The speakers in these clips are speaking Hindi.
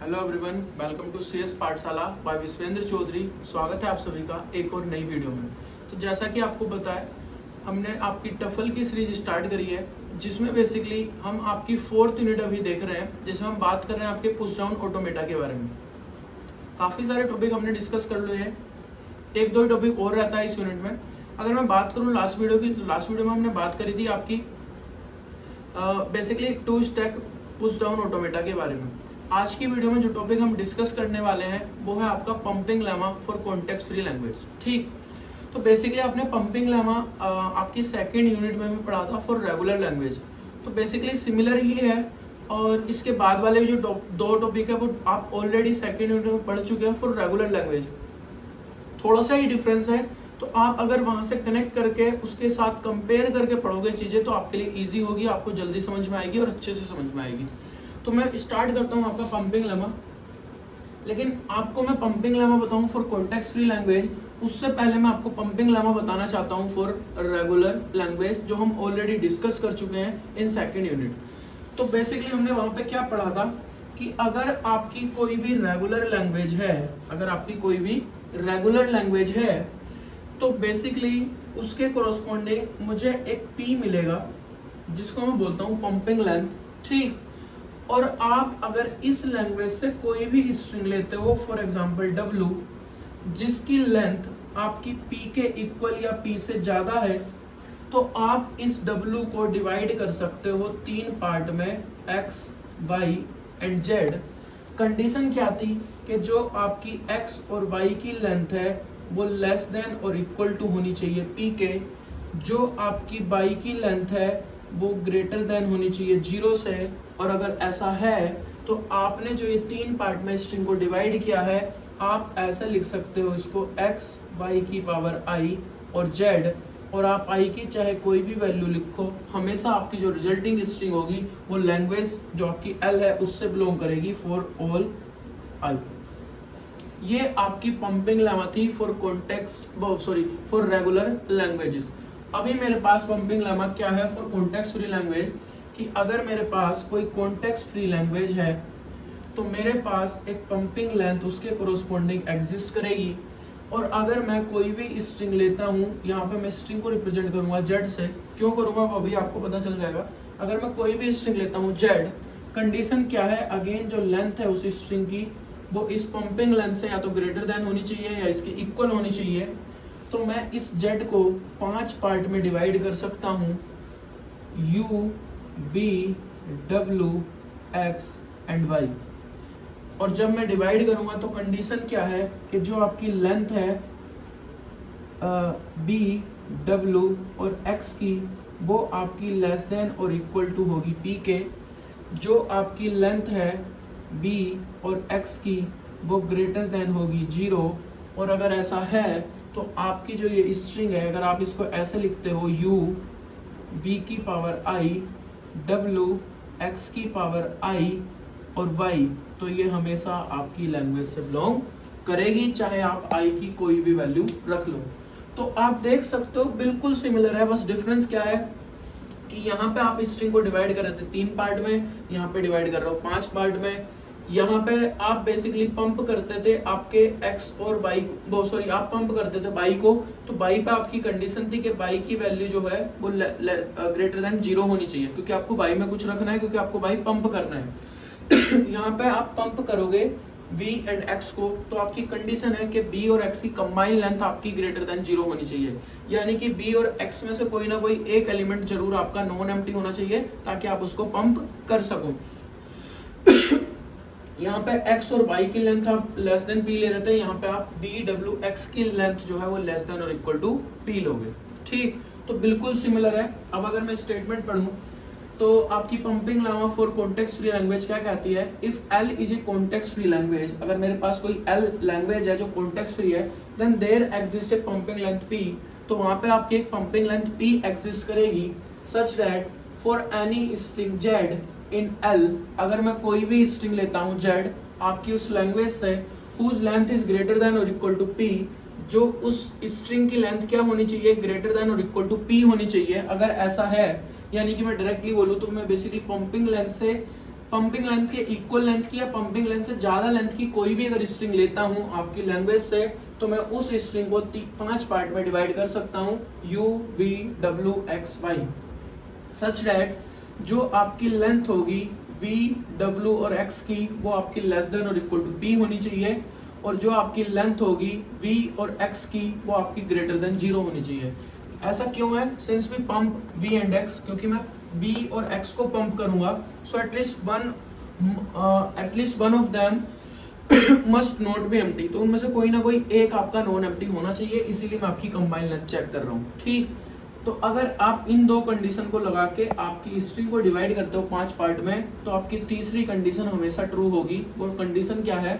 Hello everyone, welcome to CS Pathshala by Vishvendra Chaudhary. स्वागत है आप सभी का एक और नई वीडियो में। तो जैसा कि आपको पता है, हमने आपकी टफल की सीरीज स्टार्ट करी है, जिसमें बेसिकली हम आपकी 4th यूनिट अभी देख रहे हैं, जिसमें हम बात कर रहे हैं आपके पुश डाउन ऑटोमेटा के बारे में। काफ़ी सारे टॉपिक हमने डिस्कस कर लिए हैं, एक दो टॉपिक और रहता है इस यूनिट में। अगर मैं बात करूँ लास्ट वीडियो में हमने बात करी थी आपकी basically 2 stack push down automata के बारे में। आज की वीडियो में जो टॉपिक हम डिस्कस करने वाले हैं वो है आपका pumping lemma for context free language. ठीक, तो बेसिकली आपने पंपिंग लेमा आपकी 2nd यूनिट में भी पढ़ा था फॉर रेगुलर लैंग्वेज। तो बेसिकली सिमिलर ही है, और इसके बाद वाले जो दो टॉपिक है वो आप ऑलरेडी 2nd यूनिट में पढ़ चुके हैं फॉर रेगुलर लैंग्वेज। थोड़ा सा ही डिफरेंस है, तो आप अगर वहाँ से कनेक्ट करके उसके साथ कंपेयर करके पढ़ोगे चीज़ें तो आपके लिए ईजी होगी, आपको जल्दी समझ में आएगी और अच्छे से समझ में आएगी। तो मैं स्टार्ट करता हूँ आपका पंपिंग लेमा। लेकिन आपको मैं पंपिंग लेमा बताऊँ फॉर कॉन्टेक्स्ट फ्री लैंग्वेज, उससे पहले मैं आपको पंपिंग लेमा बताना चाहता हूँ फॉर रेगुलर लैंग्वेज, जो हम ऑलरेडी डिस्कस कर चुके हैं इन 2nd यूनिट। तो बेसिकली हमने वहाँ पे क्या पढ़ा था कि अगर आपकी कोई भी रेगुलर लैंग्वेज है, तो बेसिकली उसके कोरस्पॉन्डिंग मुझे एक P मिलेगा, जिसको मैं बोलता हूँ पंपिंग लेंथ। ठीक, और आप अगर इस लैंग्वेज से कोई भी स्ट्रिंग लेते हो, फॉर एग्जांपल W, जिसकी लेंथ आपकी P के इक्वल या P से ज़्यादा है, तो आप इस W को डिवाइड कर सकते हो 3 पार्ट में, X, Y and Z। Condition क्या थी कि जो आपकी X और Y की लेंथ है वो लेस देन और इक्वल टू होनी चाहिए P के, जो आपकी Y की लेंथ है वो ग्रेटर देन होनी चाहिए 0 से। और अगर ऐसा है तो आपने जो ये 3 पार्ट में स्ट्रिंग को डिवाइड किया है, आप ऐसे लिख सकते हो इसको x y की पावर i और z, और आप i की चाहे कोई भी वैल्यू लिखो, हमेशा आपकी जो रिजल्टिंग स्ट्रिंग होगी वो लैंग्वेज जो आपकी L है उससे बिलोंग करेगी फॉर ऑल i। ये आपकी पंपिंग लेमा थी फॉर रेगुलर लैंग्वेजेस। अभी मेरे पास पंपिंग लेमा क्या है फॉर कॉन्टेक्स्ट फ्री लैंग्वेज, कि अगर मेरे पास कोई कॉन्टेक्स्ट फ्री लैंग्वेज है तो मेरे पास एक पंपिंग लेंथ उसके कोरोस्पोंडिंग एग्जिस्ट करेगी। और अगर मैं कोई भी स्ट्रिंग लेता हूँ, यहाँ पे मैं स्ट्रिंग को रिप्रेजेंट करूँगा Z से, क्यों करूँगा वो अभी आपको पता चल जाएगा। अगर मैं कोई भी स्ट्रिंग लेता हूँ Z, कंडीशन क्या है, अगेन जो लेंथ है उस स्ट्रिंग की वो इस पंपिंग लेंथ से या तो ग्रेटर देन होनी चाहिए या इसके इक्वल होनी चाहिए। तो मैं इस Z को 5 पार्ट में डिवाइड कर सकता हूँ, U, B, W, X and Y। और जब मैं डिवाइड करूंगा तो कंडीशन क्या है कि जो आपकी लेंथ है B, W और X की, वो आपकी लेस देन और इक्वल टू होगी P के, जो आपकी लेंथ है B और X की वो ग्रेटर देन होगी 0। और अगर ऐसा है तो आपकी जो ये स्ट्रिंग है, अगर आप इसको ऐसे लिखते हो U, B की पावर I, W, X की पावर I और Y, तो ये हमेशा आपकी लैंग्वेज से बिलोंग करेगी, चाहे आप I की कोई भी वैल्यू रख लो। तो आप देख सकते हो बिल्कुल सिमिलर है, बस डिफरेंस क्या है कि यहाँ पे आप स्ट्रिंग को डिवाइड कर रहे थे 3 पार्ट में, यहाँ पे डिवाइड कर रहे हो 5 पार्ट में। यहाँ पे आप बेसिकली पंप करते थे आपके X और Y आप पंप करते थे Y को, तो Y पे आपकी कंडीशन थी कि Y की वैल्यू जो है वो ग्रेटर देन 0 होनी चाहिए, क्योंकि आपको Y में कुछ रखना है, क्योंकि आपको Y पंप करना है। यहाँ पे आप पंप करोगे V एंड X को, तो आपकी कंडीशन है कि B और X की कंबाइन लेंथ आपकी ग्रेटर देन 0 होनी चाहिए, यानी कि B और X में से कोई ना कोई एक एलिमेंट जरूर आपका नॉन एम्प्टी होना चाहिए ताकि आप उसको पंप कर सको। यहाँ पे X और Y की लेंथ आप लेस देन P ले रहे थे, यहाँ पे आप B, W, X की लेंथ जो है वो लेस देन और इक्वल टू P लोगे। ठीक, तो बिल्कुल सिमिलर है। अब अगर मैं स्टेटमेंट पढ़ूं तो आपकी pumping lemma for context free language क्या कहती है, if L is a context free language, अगर मेरे पास कोई L लैंग्वेज है जो कॉन्टेक्स्ट फ्री है, then there exist a pumping length P, तो वहाँ पे आपकी एक पंपिंग लेंथ P एग्जिस्ट करेगी, such that for any string Z in L, अगर मैं कोई भी स्ट्रिंग लेता हूँ Z आपकी उस लैंग्वेज से, whose length is greater than और इक्वल टू P, जो उस स्ट्रिंग की लेंथ क्या होनी चाहिए, ग्रेटर देन और इक्वल टू P होनी चाहिए। अगर ऐसा है, यानी कि मैं डायरेक्टली बोलूँ तो मैं बेसिकली पंपिंग लेंथ से पंपिंग लेंथ के इक्वल लेंथ की या पंपिंग लेंथ से ज्यादा लेंथ की कोई भी अगर स्ट्रिंग लेता हूं आपकी लैंग्वेज से, तो मैं उस स्ट्रिंग को 5 पार्ट में डिवाइड कर सकता हूं, U, V, W, X, Y, such that जो आपकी लेंथ होगी V, W और X की वो आपकी लेस देन और इक्वल टू P होनी चाहिए, और जो आपकी लेंथ होगी V और X की वो आपकी ग्रेटर देन 0 होनी चाहिए। ऐसा क्यों है? Since we pump V and X, क्योंकि मैं B और X को पंप करूंगा, so at least one of them must not be empty, तो उनमें से कोई ना कोई एक आपका नॉन एम्प्टी होना चाहिए, इसीलिए मैं आपकी कंबाइन लेंथ चेक कर रहा हूँ। ठीक, तो अगर आप इन दो कंडीशन को लगा के आपकी स्ट्रिंग को डिवाइड करते हो 5 पार्ट में, तो आपकी तीसरी कंडीशन हमेशा ट्रू होगी। वो कंडीशन क्या है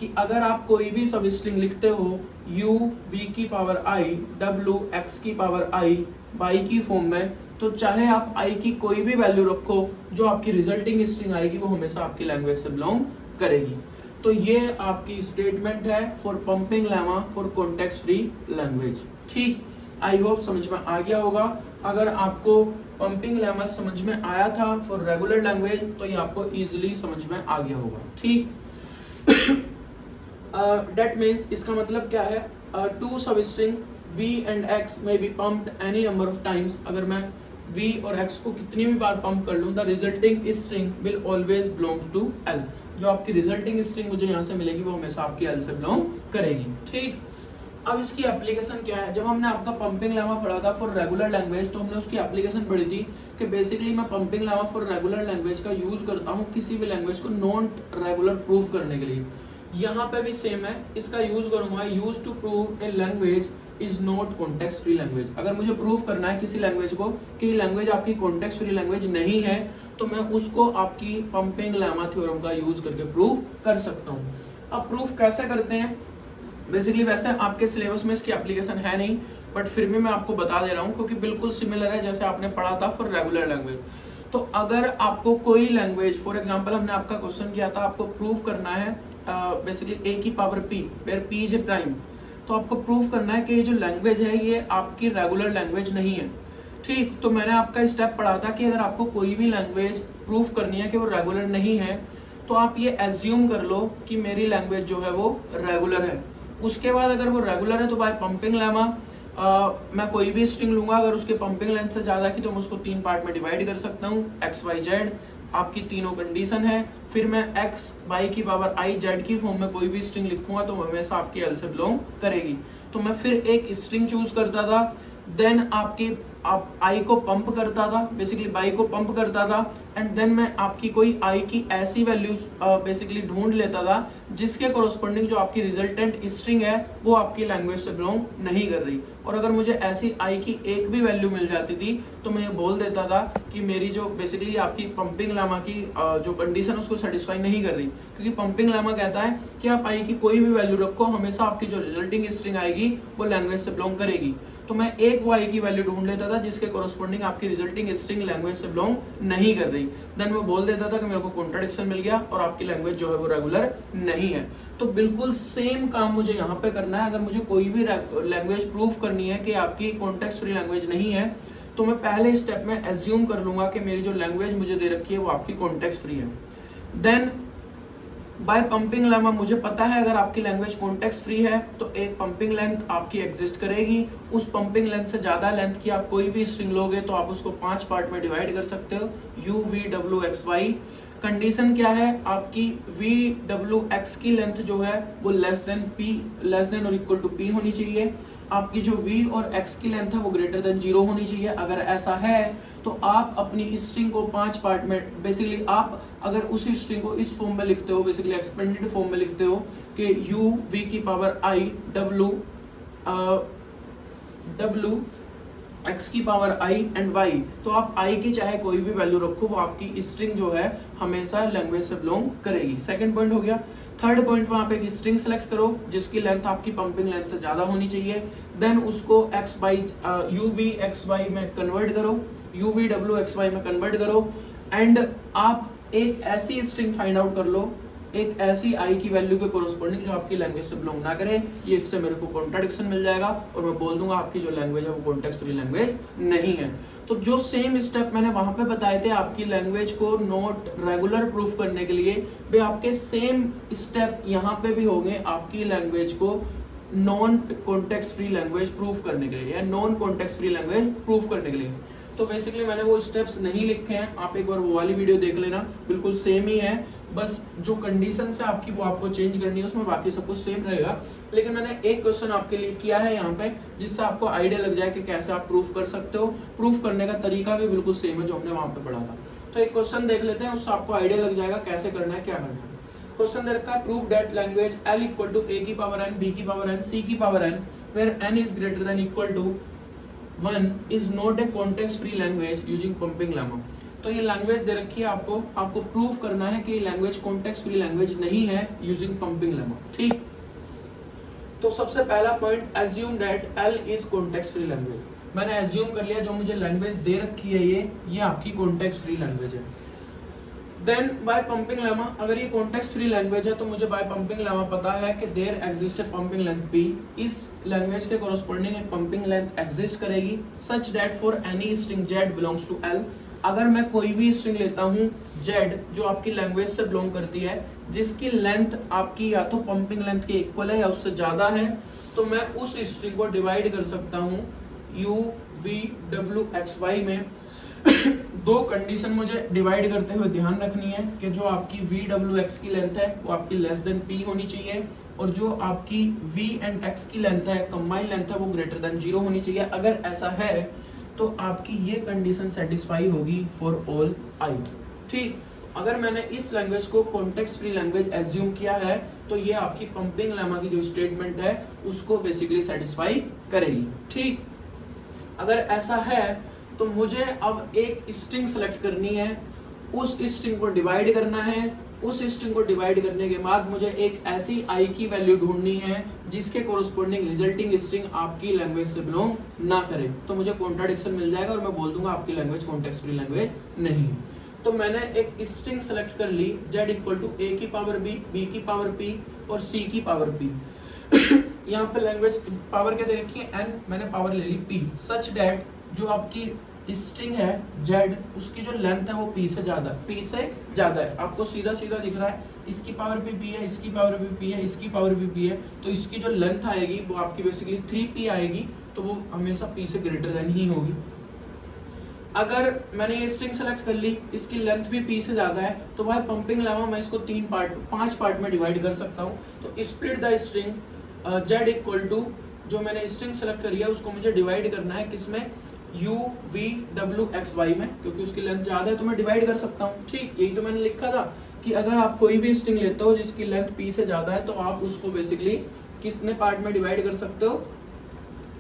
कि अगर आप कोई भी सब स्ट्रिंग लिखते हो U, V की पावर I, W, X की पावर I, Y की फॉर्म में, तो चाहे आप I की कोई भी वैल्यू रखो, जो आपकी रिजल्टिंग स्ट्रिंग आएगी वो हमेशा आपकी लैंग्वेज से बिलोंग करेगी। तो ये आपकी स्टेटमेंट है for pumping lemma for context free language. ठीक, आई होप समझ में आ गया होगा। अगर आपको पंपिंग लेमा समझ में आया था फॉर रेगुलर लैंग्वेज, तो ये आपको इजीली समझ में आ गया होगा। ठीक, that means इसका मतलब क्या है, two substring V and X may be pumped any number of times। अगर मैं V और X को कितनी भी बार पंप कर लूँ, the resulting string will always belongs to L। जो आपकी रिजल्टिंग स्ट्रिंग मुझे यहाँ से मिलेगी वो हमेशा आपकी L से बिलोंग करेगी। ठीक, अब इसकी एप्लीकेशन क्या है? जब हमने आपका पंपिंग लेमा पढ़ा था फॉर रेगुलर लैंग्वेज, तो हमने उसकी एप्लीकेशन पढ़ी थी कि बेसिकली मैं pumping lemma for regular language का यूज करता हूँ किसी भी लैंग्वेज को नॉन रेगुलर प्रूफ करने के लिए। यहाँ पे भी सेम है, इसका यूज करूंगा use to prove a language is not context free language. अगर मुझे प्रूव करना है किसी लैंग्वेज को कि लैंग्वेज आपकी कॉन्टेक्स्ट फ्री लैंग्वेज नहीं है, तो मैं उसको आपकी पंपिंग लेमा थ्योरम का यूज करके प्रूव कर सकता हूँ। अब प्रूफ कैसे करते हैं? बेसिकली वैसे आपके सिलेबस में इसकी एप्लीकेशन है नहीं, बट फिर भी मैं आपको बता दे रहा हूँ क्योंकि बिल्कुल सिमिलर है जैसे आपने पढ़ा था फॉर रेगुलर लैंग्वेज। तो अगर आपको कोई लैंग्वेज, फॉर एग्जांपल हमने आपका क्वेश्चन किया था, आपको प्रूव करना है बेसिकली A की power P where P is a prime, तो आपको प्रूव करना है कि ये जो लैंग्वेज है ये आपकी रेगुलर लैंग्वेज नहीं है। ठीक, तो मैंने आपका स्टेप पढ़ा था कि अगर आपको कोई भी लैंग्वेज प्रूव करनी है कि वो रेगुलर नहीं है, तो आप ये एज्यूम कर लो कि मेरी लैंग्वेज जो है वो रेगुलर है। उसके बाद अगर वो रेगुलर है तो बाय पंपिंग लेमा मैं कोई भी स्ट्रिंग लूंगा, अगर उसके पंपिंग लेंथ से ज्यादा की तो मैं उसको 3 पार्ट में डिवाइड कर सकता हूँ। X, Y, Z आपकी तीनों कंडीशन है। फिर मैं X, Y की पावर I, Z की फॉर्म में कोई भी स्ट्रिंग लिखूंगा तो हमेशा आपकी L से बिलोंग करेगी। तो मैं फिर एक स्ट्रिंग चूज करता था, देन आप I को पंप करता था, बेसिकली Y को पंप करता था, एंड देन मैं आपकी कोई I की ऐसी वैल्यूज बेसिकली ढूंढ लेता था जिसके कोरोस्पोंडिंग जो आपकी रिजल्टेंट स्ट्रिंग है वो आपकी लैंग्वेज से बिलोंग नहीं कर रही। और अगर मुझे ऐसी I की एक भी वैल्यू मिल जाती थी तो मैं ये बोल देता था कि मेरी जो बेसिकली आपकी पंपिंग लेमा की जो कंडीशन उसको सेटिस्फाई नहीं कर रही, क्योंकि पंपिंग लेमा कहता है कि आप I की कोई भी वैल्यू रखो, हमेशा आपकी जो रिजल्टिंग स्ट्रिंग आएगी वो लैंग्वेज से बिलोंग करेगी। तो मैं एक Y की वैल्यू ढूंढ लेता था जिसके कोरोस्पोंडिंग आपकी रिजल्टिंग स्ट्रिंग लैंग्वेज से बिलोंग नहीं कर रही, देन मैं बोल देता था कि मेरे को कॉन्ट्राडिक्शन मिल गया और आपकी लैंग्वेज जो है वो रेगुलर नहीं है। तो बिल्कुल सेम काम मुझे यहाँ पे करना है। अगर मुझे कोई भी लैंग्वेज प्रूफ करनी है कि आपकी कॉन्टेक्स्ट फ्री लैंग्वेज नहीं है, तो मैं पहले स्टेप में एज्यूम कर लूंगा कि मेरी जो लैंग्वेज मुझे दे रखी है वो आपकी कॉन्टेक्स्ट फ्री है। देन बाय पंपिंग लेमा मुझे पता है अगर आपकी लैंग्वेज कॉन्टेक्स्ट फ्री है तो एक पंपिंग लेंथ आपकी एग्जिस्ट करेगी। उस पंपिंग लेंथ से ज्यादा लेंथ की आप कोई भी स्ट्रिंग लोगे तो आप उसको 5 पार्ट में डिवाइड कर सकते हो, U, V, W, X, Y। Condition क्या है? आपकी V, W, X की लेंथ जो है वो लेस देन और इक्वल टू P होनी चाहिए। आपकी जो V और X की लेंथ है वो ग्रेटर देन 0 होनी चाहिए। अगर ऐसा है तो आप अपनी स्ट्रिंग को 5 पार्ट में, बेसिकली आप अगर उसी स्ट्रिंग को इस फॉर्म में लिखते हो, बेसिकली एक्सपेंडेड फॉर्म में लिखते हो कि U, V की पावर I, W, X की पावर I एंड Y, तो आप I की चाहे कोई भी वैल्यू रखो वो आपकी स्ट्रिंग जो है हमेशा लैंग्वेज से बिलोंग करेगी। सेकंड पॉइंट हो गया। थर्ड पॉइंट में आप एक स्ट्रिंग सेलेक्ट करो जिसकी लेंथ आपकी पंपिंग लेंथ से ज्यादा होनी चाहिए, देन उसको U, V, X, Y में कन्वर्ट करो, U, V, W, X, Y में कन्वर्ट करो, एंड आप एक ऐसी स्ट्रिंग फाइंड आउट कर लो, एक ऐसी I की वैल्यू के कोरोस्पोंडिंग जो आपकी लैंग्वेज से बिलोंग ना करे। ये इससे मेरे को कॉन्ट्राडिक्शन मिल जाएगा और मैं बोल दूंगा आपकी जो लैंग्वेज है वो कॉन्टेक्स्ट फ्री लैंग्वेज नहीं है। तो जो सेम स्टेप मैंने वहां पे बताए थे आपकी लैंग्वेज को नॉट रेगुलर प्रूफ करने के लिए, वे आपके सेम स्टेप यहाँ पे भी होंगे आपकी लैंग्वेज को non context free language proof करने के लिए या non context free language proof करने के लिए। तो बेसिकली मैंने वो स्टेप्स नहीं लिखे हैं, आप एक बार वो वाली वीडियो देख लेना, बिल्कुल सेम ही है, बस जो कंडीशन है आपकी वो आपको चेंज करनी है, उसमें बाकी सब कुछ सेम रहेगा। लेकिन मैंने एक क्वेश्चन आपके लिए किया है यहाँ पे, जिससे आपको आइडिया लग जाए कि कैसे आप प्रूफ कर सकते हो। प्रूफ करने का तरीका भी बिल्कुल सेम है जो हमने वहां पे पढ़ा था। तो एक क्वेश्चन देख लेते हैं, उससे आपको आइडिया लग जाएगा कैसे करना है, क्या करना है। क्वेश्चन दे रखा है, prove that language L equal to A की पावर n, B की पावर n, C की power n, where n is greater than equal to 1 is not a context free language using pumping lemma. तो ये लैंग्वेज दे रखी है आपको प्रूव करना है कि ये लैंग्वेज कॉन्टेक्स्ट फ्री लैंग्वेज नहीं है यूजिंग पंपिंग लेमा। ठीक, तो सबसे पहला point, assume that L is context free language. मैंने एज्यूम कर लिया जो मुझे लैंग्वेज दे रखी है ये आपकी कॉन्टेक्स्ट फ्री लैंग्वेज है। देन बाय पंपिंग लेमा, अगर ये कॉन्टेक्स्ट फ्री लैंग्वेज है तो मुझे बाय पंपिंग लेमा पता है कि there exist pumping length P, इस लैंग्वेज के कोरस्पोंडिंग एक पंपिंग लेंथ एग्जिस्ट करेगी such that for any string Z belongs to L। अगर मैं कोई भी स्ट्रिंग लेता हूँ Z जो आपकी लैंग्वेज से बिलोंग करती है, जिसकी लेंथ आपकी या तो पंपिंग लेंथ के इक्वल है या उससे ज्यादा है, तो मैं उस स्ट्रिंग को डिवाइड कर सकता हूँ U V W X Y में। दो कंडीशन मुझे डिवाइड करते हुए ध्यान रखनी है कि जो आपकी VWX की लेंथ है वो आपकी लेस देन P होनी चाहिए, और जो आपकी V एंड X की लेंथ है, कंबाइंड लेंथ है, वो ग्रेटर देन 0 होनी चाहिए। अगर ऐसा है तो आपकी ये कंडीशन सेटिस्फाई होगी फॉर ऑल I। ठीक, अगर मैंने इस लैंग्वेज को कॉन्टेक्स्ट फ्री लैंग्वेज एज्यूम किया है तो ये आपकी पंपिंग लेमा की जो स्टेटमेंट है उसको बेसिकली सेटिस्फाई करेगी। ठीक, अगर ऐसा है तो मुझे अब एक स्ट्रिंग सेलेक्ट करनी है, उस स्ट्रिंग को डिवाइड करना है, उस स्ट्रिंग को डिवाइड करने के बाद मुझे एक ऐसी I की वैल्यू ढूंढनी है जिसके कोरस्पोंडिंग रिजल्टिंग स्ट्रिंग आपकी लैंग्वेज से बिलोंग ना करे। तो मुझे कॉन्ट्राडिक्शन मिल जाएगा और मैं बोल दूंगा आपकी लैंग्वेज कॉन्टेक्स्ट फ्री लैंग्वेज नहीं है। तो मैंने एक स्ट्रिंग सेलेक्ट कर ली Z इक्वल टू A की पावर B, B की पावर P और C की पावर P। यहाँ पे लैंग्वेज पावर क्या दे रखी है n, मैंने पावर ले ली P, सच दैट जो आपकी स्ट्रिंग है Z उसकी जो लेंथ है वो P से ज्यादा है। आपको सीधा सीधा दिख रहा है, इसकी पावर भी P है, इसकी पावर भी P है, इसकी पावर भी P है, तो इसकी जो लेंथ आएगी वो आपकी बेसिकली 3P आएगी, तो वो हमेशा P से ग्रेटर देन ही होगी। अगर मैंने ये स्ट्रिंग सेलेक्ट कर ली, इसकी लेंथ भी P से ज्यादा है, तो भाई पंपिंग लेमा मैं इसको 5 पार्ट में डिवाइड कर सकता हूँ। तो split the string Z equal to, जो मैंने स्ट्रिंग सेलेक्ट करी है उसको मुझे डिवाइड करना है किसमें, U V W X Y में, क्योंकि उसकी लेंथ ज्यादा है तो मैं डिवाइड कर सकता हूँ। ठीक, यही तो मैंने लिखा था कि अगर आप कोई भी स्ट्रिंग लेते हो जिसकी लेंथ P से ज्यादा है तो आप उसको बेसिकली कितने पार्ट में डिवाइड कर सकते हो,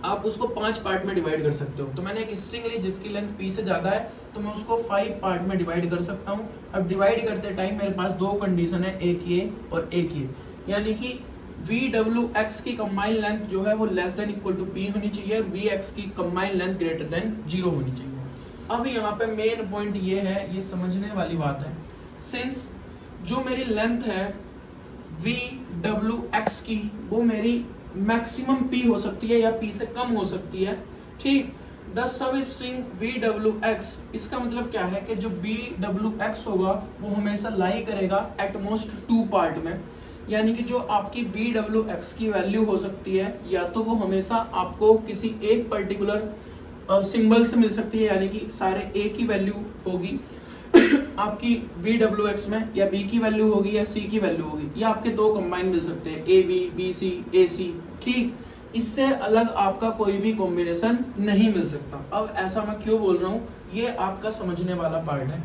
आप उसको 5 पार्ट में डिवाइड कर सकते हो। तो मैंने एक स्ट्रिंग ली जिसकी लेंथ P से ज्यादा है तो मैं उसको 5 पार्ट में डिवाइड कर सकता हूँ। अब डिवाइड करते टाइम मेरे पास दो कंडीशन है, एक ये और एक ये, यानी कि VWX की कंबाइंड लेंथ जो है वो less than equal to P होनी चाहिए और VX की कंबाइंड लेंथ ग्रेटर देन 0 होनी चाहिए। अब यहाँ पे मेन पॉइंट ये है, ये समझने वाली बात है, सिंस जो मेरी लेंथ है VWX की वो मेरी मैक्सिमम P हो सकती है या P से कम हो सकती है। ठीक, द सब स्ट्रिंग VWX, इसका मतलब क्या है कि जो VWX होगा वो हमेशा लाई करेगा एटमोस्ट 2 पार्ट में, यानी कि जो आपकी VWX की वैल्यू हो सकती है या तो वो हमेशा आपको किसी एक पर्टिकुलर सिंबल से मिल सकती है, यानी कि सारे A की वैल्यू होगी आपकी VWX में, या B की वैल्यू होगी या C की वैल्यू होगी, या आपके दो कंबाइन मिल सकते हैं AB, BC, AC। ठीक, इससे अलग आपका कोई भी कॉम्बिनेशन नहीं मिल सकता। अब ऐसा मैं क्यों बोल रहा हूँ, ये आपका समझने वाला पार्ट है।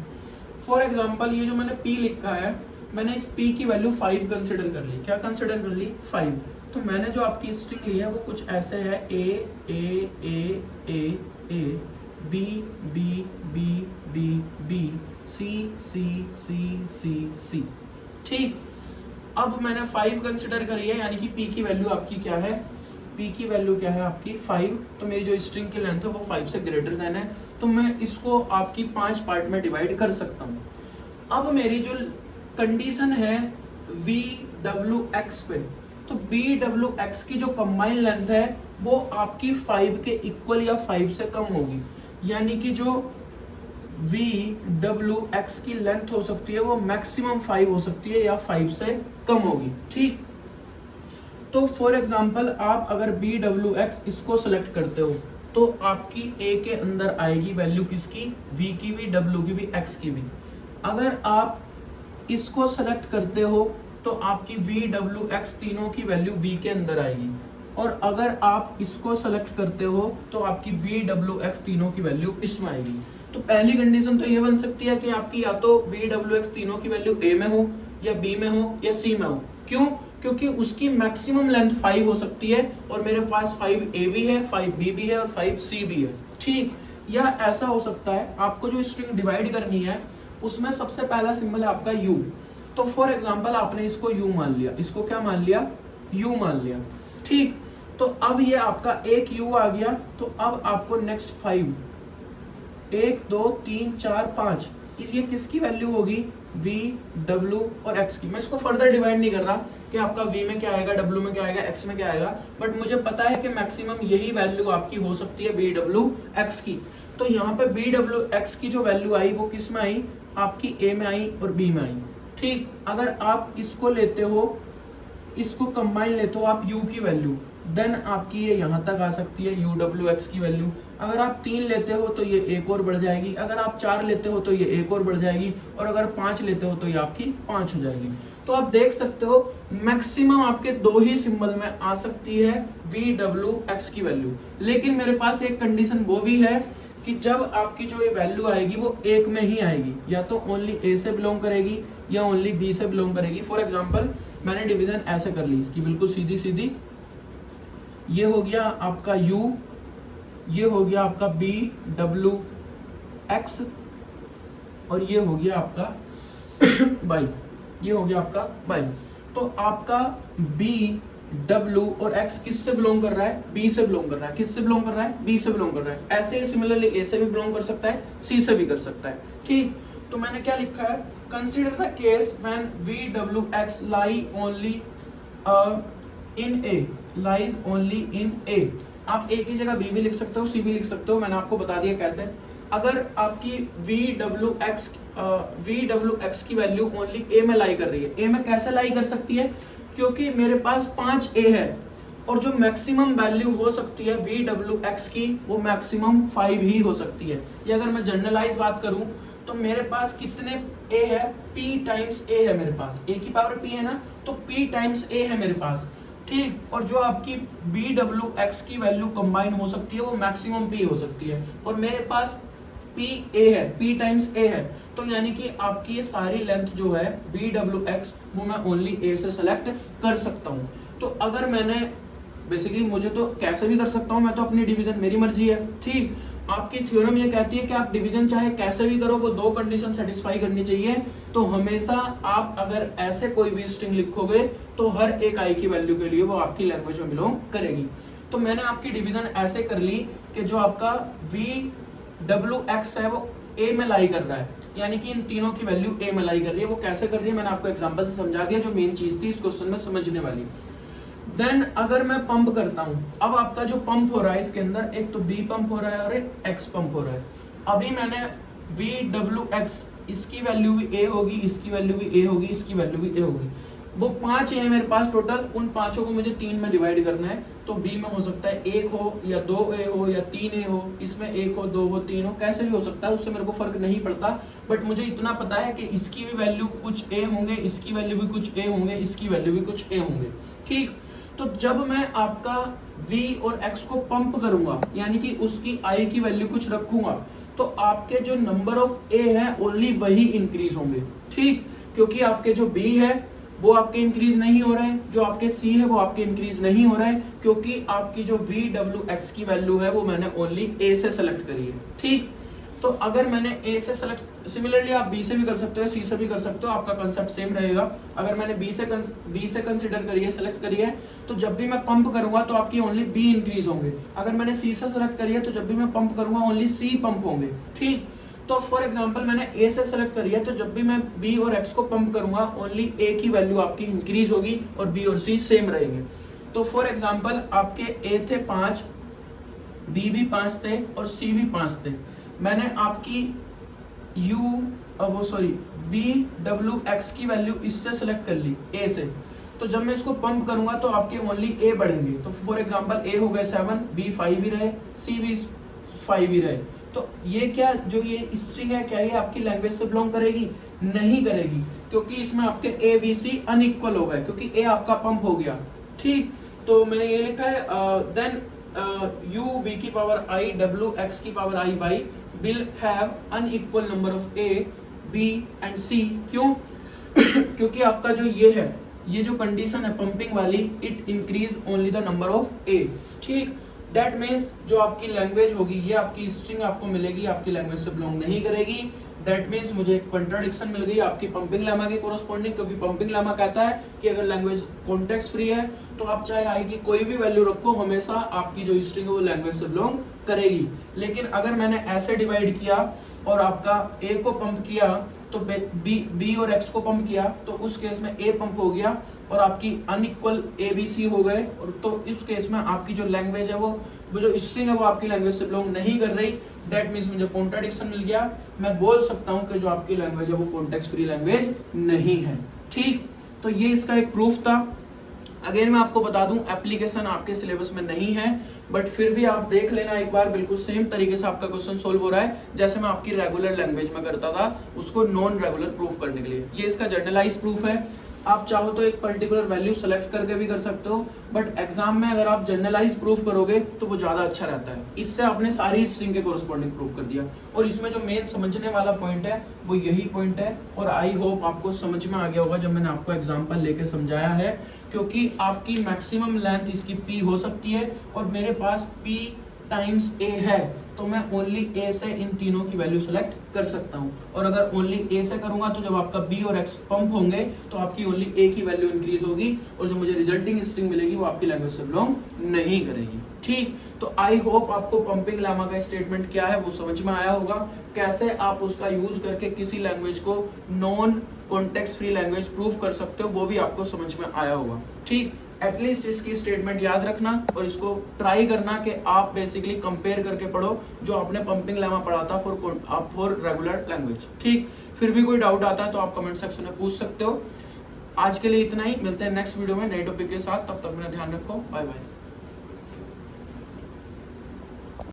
फॉर एग्जाम्पल ये जो मैंने P लिखा है, मैंने इस P की वैल्यू 5 कंसिडर कर ली। क्या कंसिडर कर ली? 5। तो मैंने जो आपकी स्ट्रिंग ली है वो कुछ ऐसे है, A A A A A B B B B B C C C C C। ठीक, अब मैंने 5 कंसिडर करी है, यानी कि P की वैल्यू आपकी क्या है, P की वैल्यू क्या है आपकी 5। तो मेरी जो स्ट्रिंग की लेंथ है वो 5 से ग्रेटर देन है, तो मैं इसको आपकी 5 पार्ट में डिवाइड कर सकता हूँ। अब मेरी जो कंडीशन है VWX पे, तो VWX की जो कंबाइंड लेंथ है वो आपकी 5 के इक्वल या 5 से कम होगी। यानी कि जो वी डब्ल्यू एक्स की लेंथ हो सकती है वो मैक्सिमम 5 हो सकती है या 5 से कम होगी। ठीक, तो फॉर एग्जांपल आप अगर बी डब्ल्यू एक्स इसको सेलेक्ट करते हो तो आपकी ए के अंदर आएगी वैल्यू किसकी, वी की भी, डब्ल्यू की भी, एक्स की भी। अगर आप इसको सेलेक्ट करते हो तो आपकी वी डब्ल्यू एक्स तीनों की वैल्यू वी के अंदर आएगी, और अगर आप इसको सेलेक्ट करते हो तो आपकी वी डब्ल्यू एक्स तीनों की वैल्यू इसमें आएगी। तो पहली कंडीशन तो ये बन सकती है कि आपकी या तो वी डब्ल्यू एक्स तीनों की वैल्यू ए में हो या बी में हो या सी में हो। क्यों? क्योंकि उसकी मैक्सिमम लेंथ 5 हो सकती है और मेरे पास 5A भी है, 5B भी है और 5C भी है। ठीक, या ऐसा हो सकता है आपको जो स्ट्रिंग डिवाइड करनी है उसमें सबसे पहला सिंबल है आपका U। तो फॉर एग्जांपल आपने इसको U मान लिया, इसको क्या मान लिया, U मान लिया। ठीक, तो अब ये आपका एक U आ गया, तो अब आपको नेक्स्ट 5, 1 2 3 4 5, ये किसकी वैल्यू होगी, V, W और X की। मैं इसको फर्दर डिवाइड नहीं कर रहा कि आपका V में क्या आएगा, W में क्या आएगा, X में क्या आएगा, बट मुझे पता है कि मैक्सिमम यही वैल्यू आपकी हो सकती है V, W, X की। तो यहाँ पे V, W, X की जो वैल्यू आई वो किस में आई, आपकी A में आई और B में आई। ठीक, अगर आप इसको लेते हो, इसको कंबाइन लेते हो आप U की वैल्यू, देन आपकी ये यहाँ तक आ सकती है U, W, X की वैल्यू। अगर आप 3 लेते हो तो ये एक और बढ़ जाएगी, अगर आप 4 लेते हो तो ये एक और बढ़ जाएगी, और अगर 5 लेते हो तो ये आपकी 5 हो जाएगी। तो आप देख सकते हो मैक्सिमम आपके 2 ही सिंबल में आ सकती है V, W, X की वैल्यू। लेकिन मेरे पास एक कंडीशन वो भी है कि जब आपकी जो ये वैल्यू आएगी वो एक में ही आएगी, या तो ओनली A से बिलोंग करेगी या ओनली B से बिलोंग करेगी। फॉर एग्जाम्पल मैंने डिवीजन ऐसे कर ली इसकी, बिल्कुल सीधी सीधी। ये हो गया आपका U, ये हो गया आपका B, W, X, और ये हो गया आपका Y, ये हो गया आपका Y। तो आपका B, W और X किससे बिलोंग कर रहा है, B से बिलोंग कर रहा है। किससे बिलोंग कर रहा है, B से बिलोंग कर रहा है। ऐसे ही सिमिलरली A से भी बिलोंग कर सकता है, C से भी कर सकता है। ठीक, तो मैंने क्या लिखा है, consider the case when V, W, X lie only in A, lies only in A। आप A की जगह B भी लिख सकते हो, C भी लिख सकते हो, मैंने आपको बता दिया कैसे। अगर आपकी V, W, X की वैल्यू ओनली A में लाई कर रही है, A में कैसे लाई कर सकती है, क्योंकि मेरे पास 5A है और जो मैक्सिमम वैल्यू हो सकती है V, W, X की वो मैक्सिमम 5 ही हो सकती है। या अगर मैं जनरलाइज बात करूं तो मेरे पास कितने A है, P टाइम्स A है मेरे पास, A की पावर P है ना, तो P टाइम्स A है मेरे पास। ठीक, और जो आपकी B, W, X की वैल्यू कंबाइन हो सकती है वो मैक्सिमम P हो सकती है, और मेरे पास P A है, P टाइम्स A है। तो यानी कि आपकी ये सारी लेंथ जो है B, W, X वो मैं ओनली A से सेलेक्ट कर सकता हूँ। तो अगर मैंने बेसिकली, मुझे तो कैसे भी कर सकता हूँ, मैं तो अपनी डिवीजन, मेरी मर्जी है। ठीक, आपकी थ्योरम ये कहती है कि आप डिवीजन चाहे कैसे भी करो, वो 2 कंडीशन सेटिस्फाई करनी चाहिए। तो हमेशा आप अगर ऐसे कोई भी स्ट्रिंग लिखोगे तो हर एक आई की वैल्यू के लिए वो आपकी लैंग्वेज में बिलोंग करेगी। तो मैंने आपकी डिवीजन ऐसे कर ली कि जो आपका V, W, X है वो A में लाई कर रहा है, यानी कि इन तीनों की वैल्यू A में लाई कर रही है। वो कैसे कर रही है मैंने आपको एग्जांपल से समझा दिया, जो मेन चीज थी इस क्वेश्चन में समझने वाली। देन अगर मैं पंप करता हूं, अब आपका जो पंप हो रहा है इसके अंदर एक तो B पंप हो रहा है और एक X पंप हो रहा है। अभी मैंने V, W, X, इसकी वैल्यू भी A होगी, इसकी वैल्यू भी A होगी, इसकी वैल्यू भी A होगी। वो 5 है मेरे पास टोटल, उन पांचों को मुझे 3 में डिवाइड करना है। तो B में हो सकता है 1 हो या 2A हो या 3A हो, इसमें 1 हो, 2 हो, 3 हो, कैसे भी हो सकता है, उससे मेरे को फर्क नहीं पड़ता। बट मुझे इतना पता है कि इसकी भी वैल्यू कुछ A होंगे, इसकी वैल्यू भी कुछ A होंगे, इसकी वैल्यू भी कुछ A होंगे। ठीक, तो जब मैं आपका V और X को पंप करूंगा, यानी कि उसकी I की वैल्यू कुछ रखूंगा, तो आपके जो नंबर ऑफ A है ओनली वही इंक्रीज होंगे। ठीक, क्योंकि आपके जो B है वो आपके इंक्रीज नहीं हो रहे हैं, जो आपके C है वो आपके इंक्रीज नहीं हो रहे हैं, क्योंकि आपकी जो V, W, X की वैल्यू है वो मैंने ओनली A से सेलेक्ट करी है। ठीक, तो अगर मैंने A से सेलेक्ट, सिमिलरली आप B से भी कर सकते हो, C से भी कर सकते हो, आपका कंसेप्ट सेम रहेगा। अगर मैंने B से कंसिडर करी है, सेलेक्ट करी है, तो जब भी मैं पंप करूंगा तो आपकी ओनली B इंक्रीज होंगे। अगर मैंने C से सेलेक्ट करी है तो जब भी मैं पंप करूंगा ओनली C पंप होंगे। ठीक, तो फॉर एग्जांपल मैंने A से सेलेक्ट करी है, तो जब भी मैं B और X को पंप करूंगा ओनली A की वैल्यू आपकी इंक्रीज होगी और B और C सेम रहेंगे। तो फॉर एग्जांपल आपके A थे 5, B भी 5 थे और C भी 5 थे। मैंने आपकी BWX की वैल्यू इससे सेलेक्ट कर ली, ए से, तो जब मैं इसको पंप करूंगा तो आपके ओनली ए बढ़ेंगे। तो फॉर एग्जांपल ए हो गए 7, बी 5 भी रहे, सी भी 5 भी रहे। तो ये क्या, जो ये स्ट्रिंग है, क्या ये आपकी लैंग्वेज से बिलोंग करेगी? नहीं करेगी, क्योंकि इसमें आपके ए बी सी अनइक्वल हो गए, क्योंकि ए आपका पंप हो गया। ठीक, तो मैंने ये लिखा है देन U V की पावर I W X की power I Y will have unequal number of A, B and C। क्यों? क्योंकि आपका जो ये है, ये जो कंडीशन है पंपिंग वाली, it increase only the number of a. ठीक, दैट मीन्स जो आपकी लैंग्वेज होगी, ये आपकी स्ट्रिंग आपको मिलेगी, आपकी लैंग्वेज से बिलोंग नहीं करेगी। दैट मीन्स मुझे एक कंट्राडिक्शन मिल गई आपकी पंपिंग लेमा के कोरस्पॉन्डिंग, क्योंकि पंपिंग लेमा कहता है कि अगर लैंग्वेज कॉन्टेक्स्ट फ्री है तो आप चाहे आई की कोई भी वैल्यू रखो, हमेशा आपकी जो स्ट्रिंग है वो लैंग्वेज से बिलोंग करेगी। लेकिन अगर मैंने ऐसे डिवाइड किया और आपका ए को पंप किया तो बी और एक्स को पंप किया, तो उस केस में ए पंप हो गया और आपकी अनइक्वल ए बी सी हो गए, और तो इस केस में आपकी जो लैंग्वेज है वो जो स्ट्रिंग है वो आपकी लैंग्वेज से बिलोंग नहीं कर रही। दैट मीन्स मुझे कॉन्ट्राडिक्शन मिल गया, मैं बोल सकता हूं कि जो आपकी लैंग्वेज है वो कॉन्टेक्स्ट फ्री लैंग्वेज नहीं है। ठीक, तो ये इसका एक प्रूफ था। अगेन मैं आपको बता दूं, एप्लीकेशन आपके सिलेबस में नहीं है, बट फिर भी आप देख लेना एक बार, बिल्कुल सेम तरीके से आपका क्वेश्चन सोल्व हो रहा है जैसे मैं आपकी रेगुलर लैंग्वेज में करता था, उसको नॉन रेगुलर प्रूफ करने के लिए। ये इसका जर्नलाइज प्रूफ है। आप चाहो तो एक पर्टिकुलर वैल्यू सेलेक्ट करके भी कर सकते हो, बट एग्जाम में अगर आप जनरलाइज प्रूफ करोगे तो वो ज्यादा अच्छा रहता है। इससे आपने सारी स्ट्रिंग के कोरस्पॉन्डिंग प्रूफ कर दिया, और इसमें जो मेन समझने वाला पॉइंट है वो यही पॉइंट है, और आई होप आपको समझ में आ गया होगा जब मैंने आपको एग्जाम्पल लेके समझाया है, क्योंकि आपकी मैक्सिमम लेंथ इसकी p हो सकती है, और मेरे पास p टाइम्स a है, तो मैं ओनली a से इन तीनों की वैल्यू सेलेक्ट कर सकता हूं। और अगर ओनली a से करूंगा तो जब आपका b और x पंप होंगे तो आपकी ओनली a की वैल्यू इंक्रीज होगी, और जो मुझे रिजल्टिंग स्ट्रिंग मिलेगी वो आपकी लैंग्वेज से बिलोंग नहीं करेगी। ठीक, तो आई होप आपको पंपिंग लेमा का स्टेटमेंट क्या है वो समझ में आया होगा, कैसे आप उसका यूज करके किसी लैंग्वेज को non context free language proof कर सकते हो, वो भी आपको समझ में आया होगा। ठीक, एटलीस्ट इसकी स्टेटमेंट याद रखना और इसको ट्राई करना कि आप बेसिकली कंपेयर करके पढ़ो जो आपने पंपिंग लेमा पढ़ा था फॉर रेगुलर लैंग्वेज। ठीक, फिर भी कोई डाउट आता है तो आप कमेंट सेक्शन में पूछ सकते हो। आज के लिए इतना ही, मिलते हैं नेक्स्ट वीडियो में नए टॉपिक के साथ, तब तक अपना ध्यान रखो, बाय बाय।